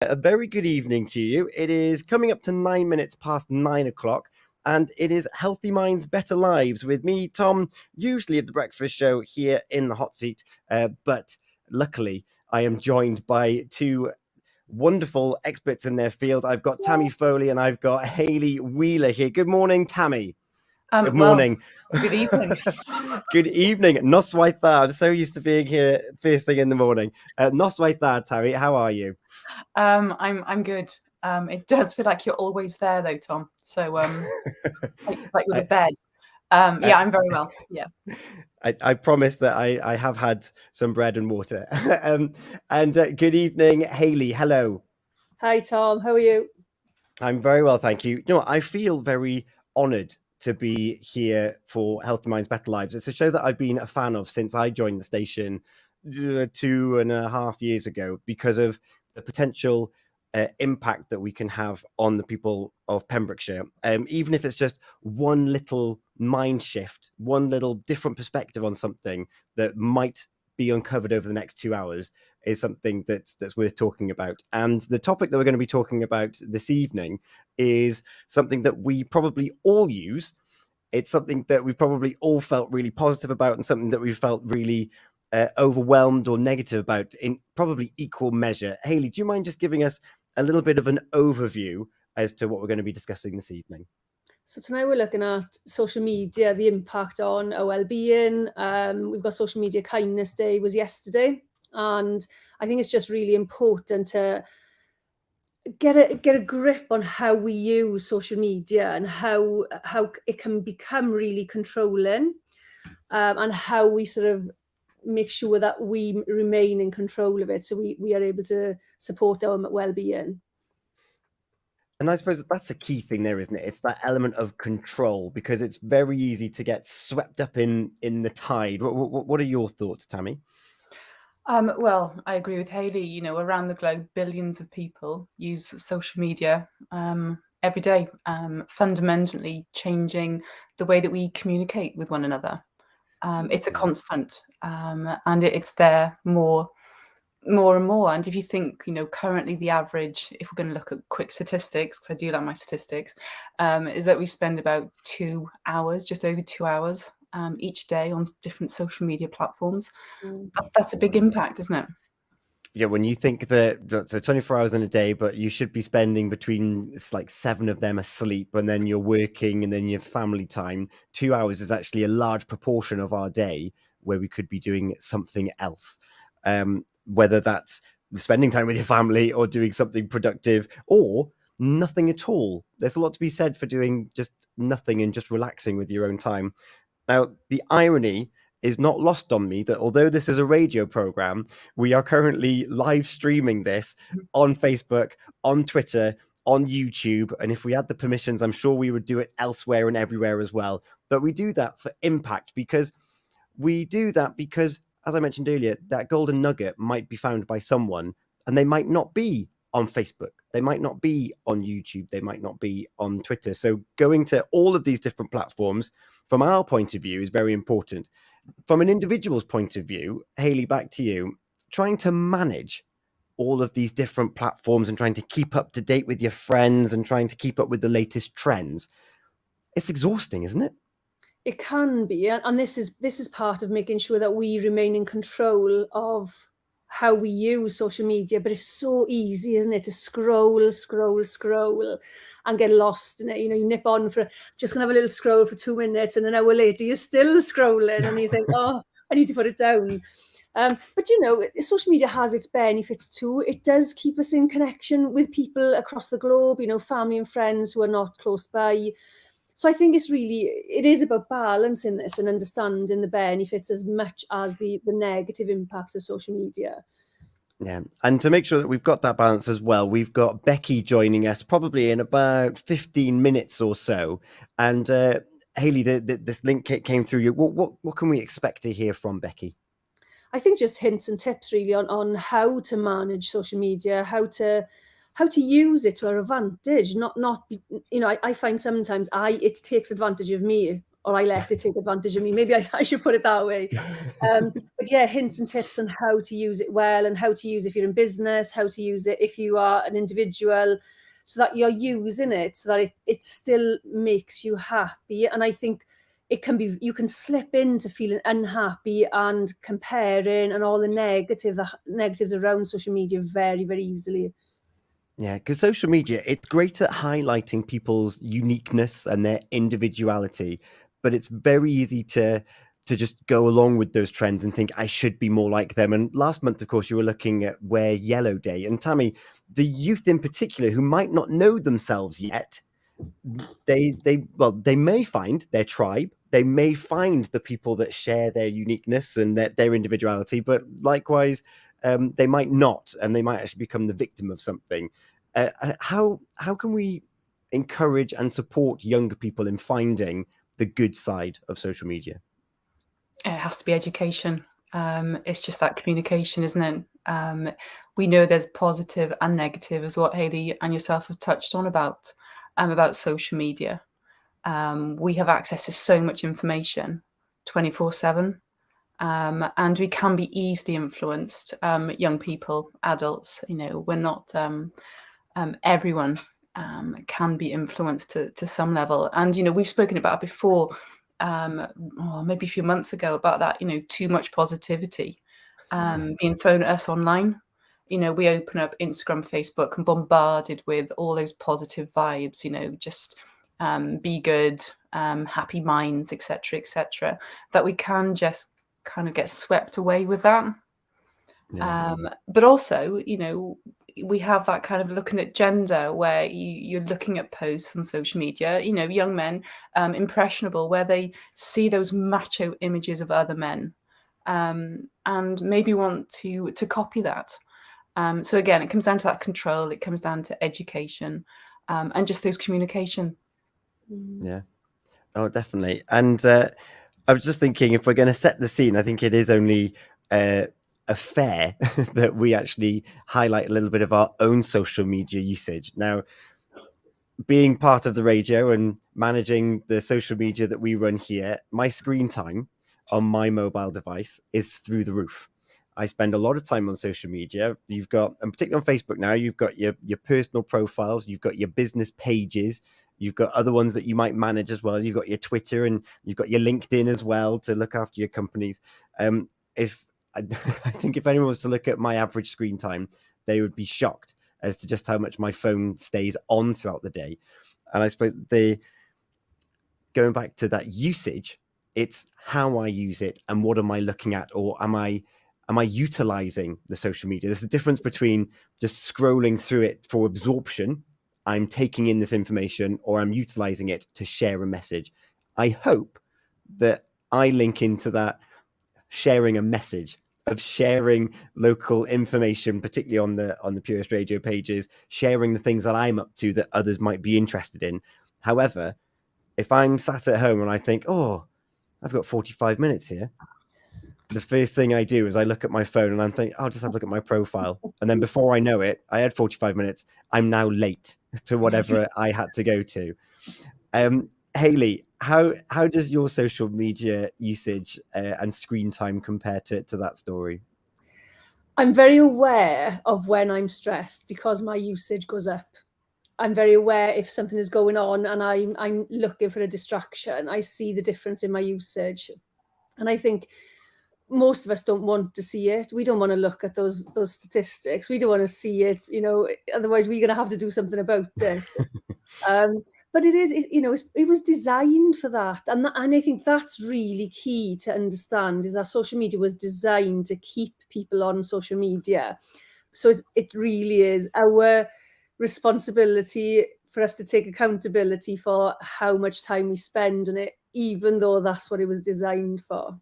A very good evening to you. It is coming up to 9 minutes past 9 o'clock, and it is Healthy Minds, Better Lives with me, Tom, usually of The Breakfast Show here in the hot seat. But luckily, I am joined by two wonderful experts in their field. I've got Tammy Foley and I've got Hayley Wheeler here. Good morning, Tammy. Good morning. Good evening. Good evening. Noswaith. I'm so used to being here first thing in the morning. Noswaith, Tammy, how are you? I'm good. It does feel like you're always there, though, Tom. So, like with a bed. Yeah, I'm very well. Yeah. I promise that I have had some bread and water. And good evening, Hayley. Hello. Hi, Tom. How are you? I'm very well, thank you. You know, I feel very honoured to be here for Healthy Minds, Better Lives. It's a show that I've been a fan of since I joined the station 2.5 years ago because of the potential impact that we can have on the people of Pembrokeshire. Even if it's just one little mind shift, one little different perspective on something that might be uncovered over the next 2 hours is something that's worth talking about. And the topic that we're going to be talking about this evening is something that we probably all use. It's something that we've probably all felt really positive about and something that we felt really overwhelmed or negative about in probably equal measure. Hayley, do you mind just giving us a little bit of an overview as to what we're going to be discussing this evening? So tonight we're looking at social media, the impact on our well-being. We've got Social Media Kindness Day was yesterday, and I think it's just really important to get a grip on how we use social media and how it can become really controlling, and how we sort of make sure that we remain in control of it, so we are able to support our well-being. And I suppose that's a key thing there, isn't it? It's that element of control, because it's very easy to get swept up in the tide. What are your thoughts, Tammy? Well, I agree with Hayley. You know, around the globe, billions of people use social media every day, fundamentally changing the way that we communicate with one another. It's a constant, and it's there more and more. And if you think, you know, currently the average, if we're going to look at quick statistics, because I do like my statistics, is that we spend about 2 hours, just over 2 hours each day on different social media platforms. That's a big impact, isn't it? Yeah, when you think that so 24 hours in a day, but you should be spending between, it's like 7 of them asleep, and then you're working, and then your family time. 2 hours is actually a large proportion of our day where we could be doing something else. Whether that's spending time with your family or doing something productive or nothing at all. There's a lot to be said for doing just nothing and just relaxing with your own time. Now, the irony is not lost on me that although this is a radio program, we are currently live streaming this on Facebook, on Twitter, on YouTube. And if we had the permissions, I'm sure we would do it elsewhere and everywhere as well. But we do that for impact, because as I mentioned earlier, that golden nugget might be found by someone, and they might not be on Facebook. They might not be on YouTube. They might not be on Twitter. So going to all of these different platforms from our point of view is very important. From an individual's point of view, Hayley, back to you, trying to manage all of these different platforms and trying to keep up to date with your friends and trying to keep up with the latest trends. It's exhausting, isn't it? It can be, and this is part of making sure that we remain in control of how we use social media. But it's so easy, isn't it, to scroll and get lost in it. You know, you nip on for just gonna have a little scroll for 2 minutes, and an hour later you're still scrolling, and you think, oh, I need to put it down. But you know, social media has its benefits too. It does keep us in connection with people across the globe, you know, family and friends who are not close by. So I think it is about balancing this and understanding the benefits as much as the negative impacts of social media. Yeah, and to make sure that we've got that balance as well, we've got Becky joining us probably in about 15 minutes or so. And Hayley, this link came through you. What can we expect to hear from Becky? I think just hints and tips really on how to manage social media, how to use it to our advantage, not you know, I find sometimes it takes advantage of me or I let it take advantage of me. Maybe I should put it that way. But yeah, hints and tips on how to use it well, and how to use it if you're in business, how to use it if you are an individual, so that you're using it so that it still makes you happy. And I think it can be, you can slip into feeling unhappy and comparing and all the negatives around social media very, very easily. Yeah, because social media, it's great at highlighting people's uniqueness and their individuality, but it's very easy to just go along with those trends and think I should be more like them. And last month, of course, you were looking at Wear Yellow Day. And Tammy, the youth in particular who might not know themselves yet, they may find their tribe, they may find the people that share their uniqueness and their individuality, but likewise, they might not, and they might actually become the victim of something. How can we encourage and support younger people in finding the good side of social media? It has to be education. It's just that communication, isn't it? We know there's positive and negative, as what Hayley and yourself have touched on about social media. We have access to so much information 24/7, and we can be easily influenced. Young people, adults, we're not everyone can be influenced to some level. And we've spoken about before, maybe a few months ago, about that too much positivity being thrown at us online. We open up Instagram, Facebook, and bombarded with all those positive vibes, just be good, happy minds, etc., that we can just kind of get swept away with that. Yeah. But also, we have that kind of looking at gender, where you're looking at posts on social media, young men, impressionable, where they see those macho images of other men, and maybe want to copy that. So again, it comes down to that control, it comes down to education, and just those communication. Yeah. Oh, definitely. And I was just thinking, if we're going to set the scene, I think it is only a fair that we actually highlight a little bit of our own social media usage. Now, being part of the radio and managing the social media that we run here, my screen time on my mobile device is through the roof. I spend a lot of time on social media. You've got, and particularly on Facebook now, you've got your personal profiles, you've got your business pages, you've got other ones that you might manage as well. You've got your Twitter, and you've got your LinkedIn as well to look after your companies. I think if anyone was to look at my average screen time, they would be shocked as to just how much my phone stays on throughout the day. And I suppose going back to that usage, it's how I use it and what am I looking at, or am I utilizing the social media? There's a difference between just scrolling through it for absorption, I'm taking in this information, or I'm utilizing it to share a message. I hope that I link into that sharing a message, of sharing local information, particularly on the Purist Radio pages, sharing the things that I'm up to that others might be interested in. However, if I'm sat at home and I think, oh, I've got 45 minutes here, the first thing I do is I look at my phone and I'm thinking, I'll just have a look at my profile. And then before I know it, I had 45 minutes. I'm now late to whatever I had to go to. Hayley, how does your social media usage and screen time compare to that story? I'm very aware of when I'm stressed because my usage goes up. I'm very aware if something is going on and I'm looking for a distraction. I see the difference in my usage. And I think most of us don't want to see it. We don't want to look at those statistics. We don't want to see it, otherwise we're going to have to do something about it. But it was designed for that. And I think that's really key to understand, is that social media was designed to keep people on social media. So it really is our responsibility for us to take accountability for how much time we spend on it, even though that's what it was designed for.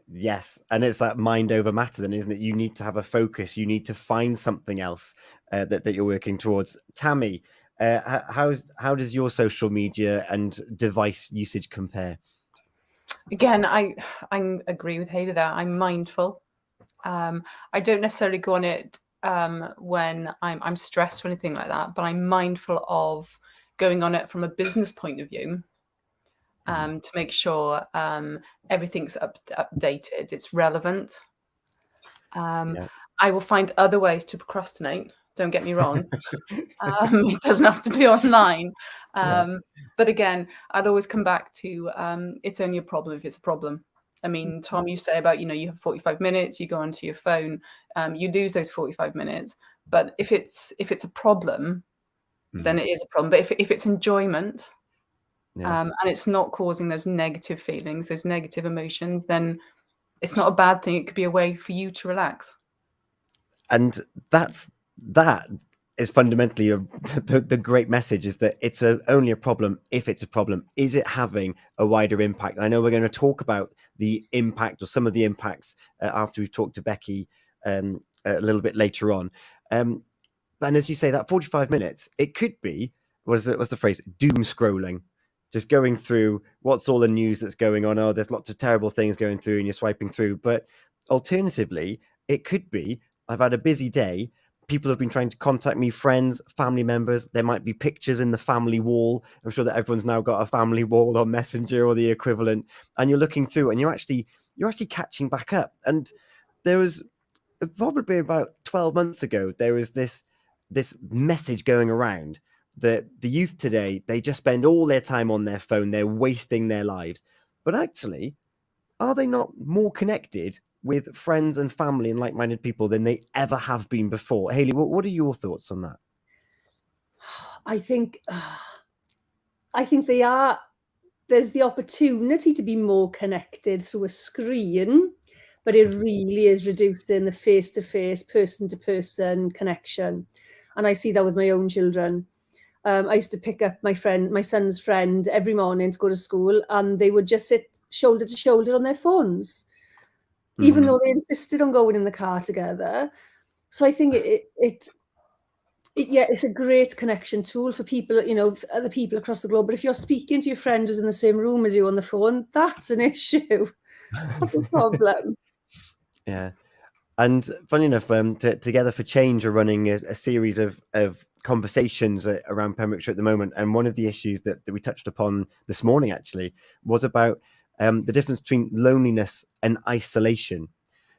Yes, and it's that mind over matter then, isn't it? You need to have a focus, you need to find something else that you're working towards. Tammy, how does your social media and device usage compare? Again, I agree with Hayley there. I'm mindful. I don't necessarily go on it when I'm stressed or anything like that, but I'm mindful of going on it from a business point of view. to make sure everything's updated, it's relevant. I will find other ways to procrastinate. Don't get me wrong. It doesn't have to be online. But again, I'd always come back to it's only a problem if it's a problem. I mean, Tom, you say about, you have 45 minutes, you go onto your phone, you lose those 45 minutes. But if it's a problem, then it is a problem. But if it's enjoyment, and it's not causing those negative feelings, those negative emotions, then it's not a bad thing. It could be a way for you to relax. And that is fundamentally the great message, is that it's only a problem if it's a problem. Is it having a wider impact? I know we're going to talk about the impact, or some of the impacts, after we've talked to Becky a little bit later on. And as you say, that 45 minutes, it could be, what's the phrase, doom scrolling, just going through what's all the news that's going on. Oh, there's lots of terrible things going through, and you're swiping through. But alternatively, it could be, I've had a busy day. People have been trying to contact me, friends, family members. There might be pictures in the family wall. I'm sure that everyone's now got a family wall on Messenger or the equivalent. And you're looking through, and you're actually catching back up. And there was probably about 12 months ago, there was this message going around that the youth today, they just spend all their time on their phone. They're wasting their lives. But actually, are they not more connected with friends and family and like-minded people than they ever have been before? Hayley, what are your thoughts on that? I think they are. There's the opportunity to be more connected through a screen, but it really is reducing the face-to-face, person-to-person connection. And I see that with my own children. I used to pick up my son's friend every morning to go to school, and they would just sit shoulder to shoulder on their phones, even though they insisted on going in the car together. So I think it's a great connection tool for people, other people across the globe. But if you're speaking to your friend who's in the same room as you on the phone, that's an issue. That's a problem. Yeah. And funny enough, Together for Change are running a series of conversations around Pembrokeshire at the moment. And one of the issues that we touched upon this morning, actually, was about the difference between loneliness and isolation.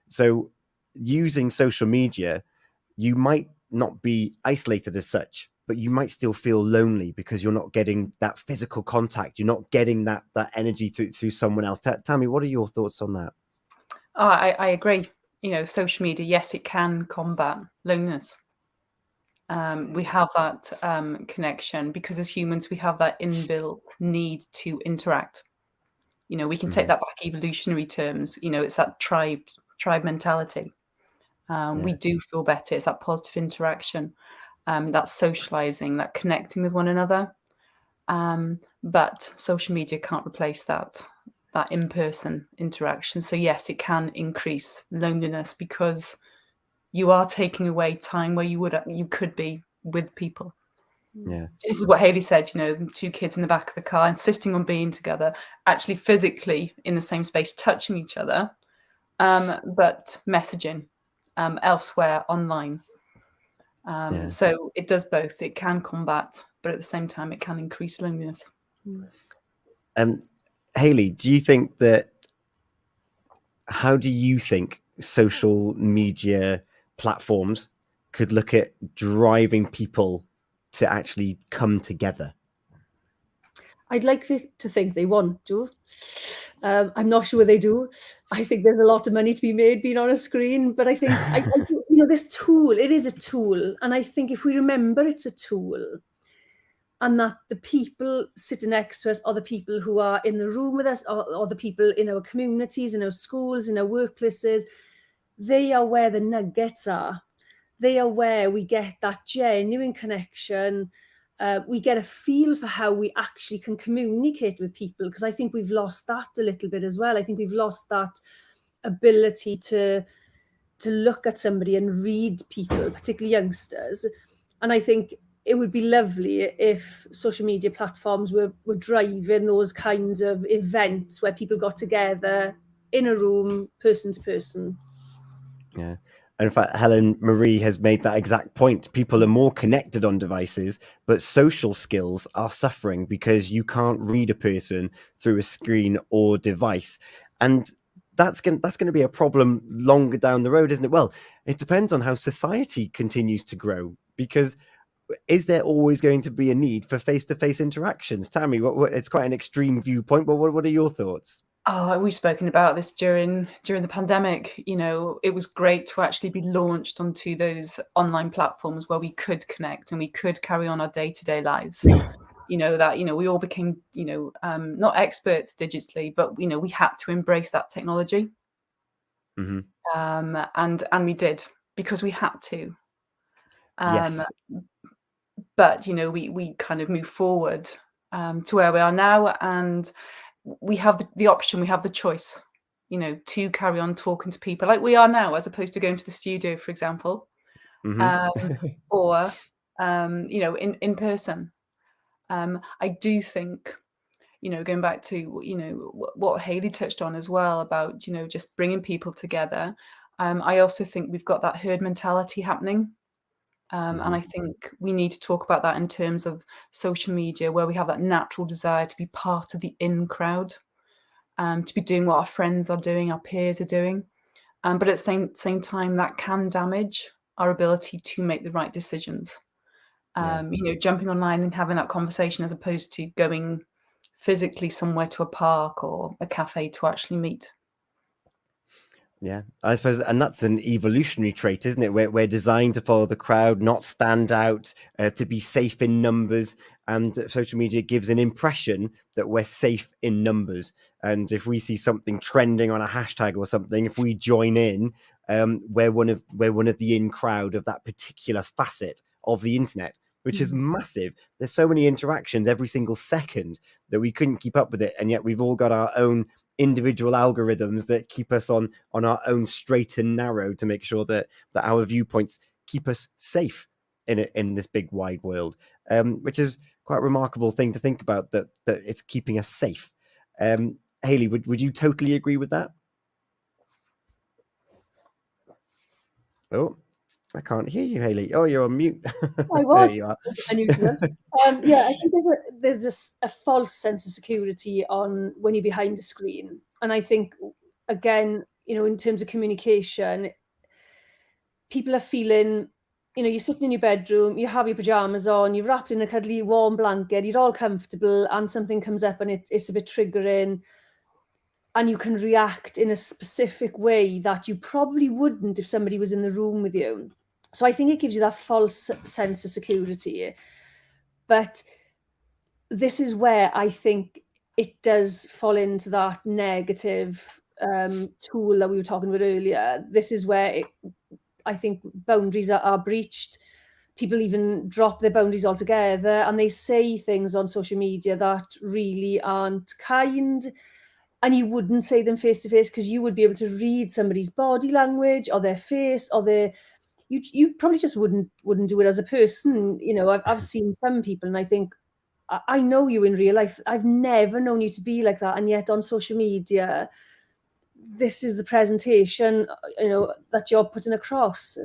So using social media, you might not be isolated as such, but you might still feel lonely because you're not getting that physical contact. You're not getting that energy through someone else. Tammy, what are your thoughts on that? Oh, I agree. Social media, yes, it can combat loneliness. We have that connection because as humans, we have that inbuilt need to interact. We can take that back evolutionary terms. It's that tribe mentality. We do feel better. It's that positive interaction, that socializing, that connecting with one another. But social media can't replace that in-person interaction. So yes, it can increase loneliness because you are taking away time where you could be with people. Yeah. This is what Hayley said, two kids in the back of the car insisting on being together, actually physically in the same space, touching each other, but messaging elsewhere online. So it does both. It can combat, but at the same time, it can increase loneliness. Hayley, how do you think social media platforms could look at driving people to actually come together? I'd like to think they want to. I'm not sure they do. I think there's a lot of money to be made being on a screen, but I think, this tool, it is a tool. And I think if we remember it's a tool, and that the people sitting next to us are the people who are in the room with us, or the people in our communities, in our schools, in our workplaces, they are where the nuggets are. They are where we get that genuine connection. We get a feel for how we actually can communicate with people, because I think we've lost that a little bit as well. I think we've lost that ability to look at somebody and read people, particularly youngsters. And I think it would be lovely if social media platforms were driving those kinds of events where people got together in a room, person to person. Yeah. And in fact, Helen Marie has made that exact point. People are more connected on devices, but social skills are suffering because you can't read a person through a screen or device. And that's going to be a problem longer down the road, isn't it? Well, it depends on how society continues to grow, because is there always going to be a need for face-to-face interactions? Tammy, it's quite an extreme viewpoint, but what are your thoughts? Oh, we've spoken about this during the pandemic. You know, it was great to actually be launched onto those online platforms where we could connect and we could carry on our day-to-day lives. You know, that, you know, we all became, you know, not experts digitally, but, you know, we had to embrace that technology. Mm-hmm. And we did, because we had to. Yes. But, you know, we kind of move forward to where we are now, and we have the option, we have the choice, you know, to carry on talking to people like we are now, as opposed to going to the studio, for example, Mm-hmm. or you know, in person. I do think, you know, going back to, you know, what Hayley touched on as well about, you know, just bringing people together. I also think we've got that herd mentality happening. And I think we need to talk about that in terms of social media, where we have that natural desire to be part of the in crowd, to be doing what our friends are doing, our peers are doing. But at the same time, that can damage our ability to make the right decisions. You know, jumping online and having that conversation as opposed to going physically somewhere to a park or a cafe to actually meet. Yeah, I suppose, and that's an evolutionary trait, isn't it? We're designed to follow the crowd, not stand out, to be safe in numbers. And social media gives an impression that we're safe in numbers. And if we see something trending on a hashtag or something, if we join in, we're one of the in crowd of that particular facet of the internet, which is massive. There's so many interactions every single second that we couldn't keep up with it, and yet we've all got our own individual algorithms that keep us on our own straight and narrow to make sure that our viewpoints keep us safe in this big wide world, which is quite a remarkable thing to think about, that it's keeping us safe. Hayley, would you totally agree with that? Oh, I can't hear you, Hayley. Oh, you're on mute. I was. There you are. Unusual. Yeah, I think there's just a false sense of security on when you're behind a screen, and I think, again, you know, in terms of communication, people are feeling, you know, you're sitting in your bedroom, you have your pajamas on, you're wrapped in a cuddly warm blanket, you're all comfortable, and something comes up and it's a bit triggering, and you can react in a specific way that you probably wouldn't if somebody was in the room with you. So I think it gives you that false sense of security. But this is where I think it does fall into that negative tool that we were talking about earlier. This is where I think boundaries are breached. People even drop their boundaries altogether, and they say things on social media that really aren't kind. And you wouldn't say them face to face, because you would be able to read somebody's body language or their face or their. You probably just wouldn't do it as a person. You know, I've seen some people, and I think, I know you in real life. I've never known you to be like that, and yet on social media, this is the presentation, you know, that you're putting across.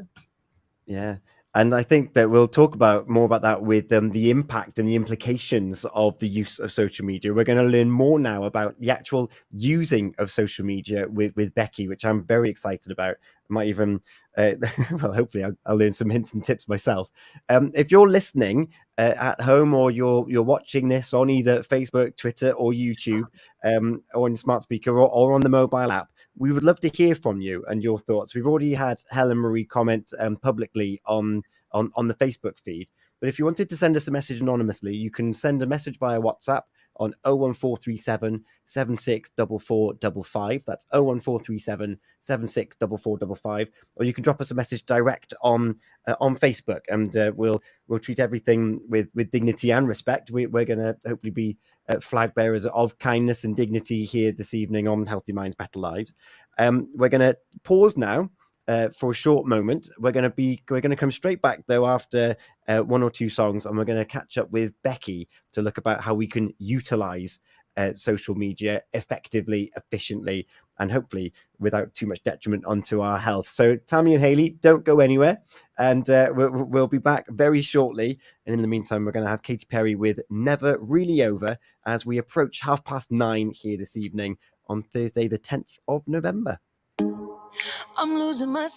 Yeah. And I think that we'll talk more about that with the impact and the implications of the use of social media. We're going to learn more now about the actual using of social media with Becky, which I'm very excited about. I might even, well, hopefully I'll learn some hints and tips myself. If you're listening at home, or you're watching this on either Facebook, Twitter, or YouTube, or on smart speaker, or on the mobile app, we would love to hear from you and your thoughts. We've already had Helen Marie comment publicly on the Facebook feed. But if you wanted to send us a message anonymously, you can send a message via WhatsApp on 01437 764455. That's 01437 764455. Or you can drop us a message direct on Facebook, and we'll treat everything with dignity and respect. We're going to hopefully be flag bearers of kindness and dignity here this evening on Healthy Minds, Better Lives. We're going to pause now for a short moment. We're going to come straight back though after one or two songs, and we're going to catch up with Becky to look about how we can utilize social media effectively, efficiently, and hopefully without too much detriment onto our health. So Tammy and Hayley, don't go anywhere, and we'll be back very shortly. And in the meantime, we're going to have Katy Perry with Never Really Over as we approach 9:30 here this evening on Thursday, the 10th of November. I'm losing my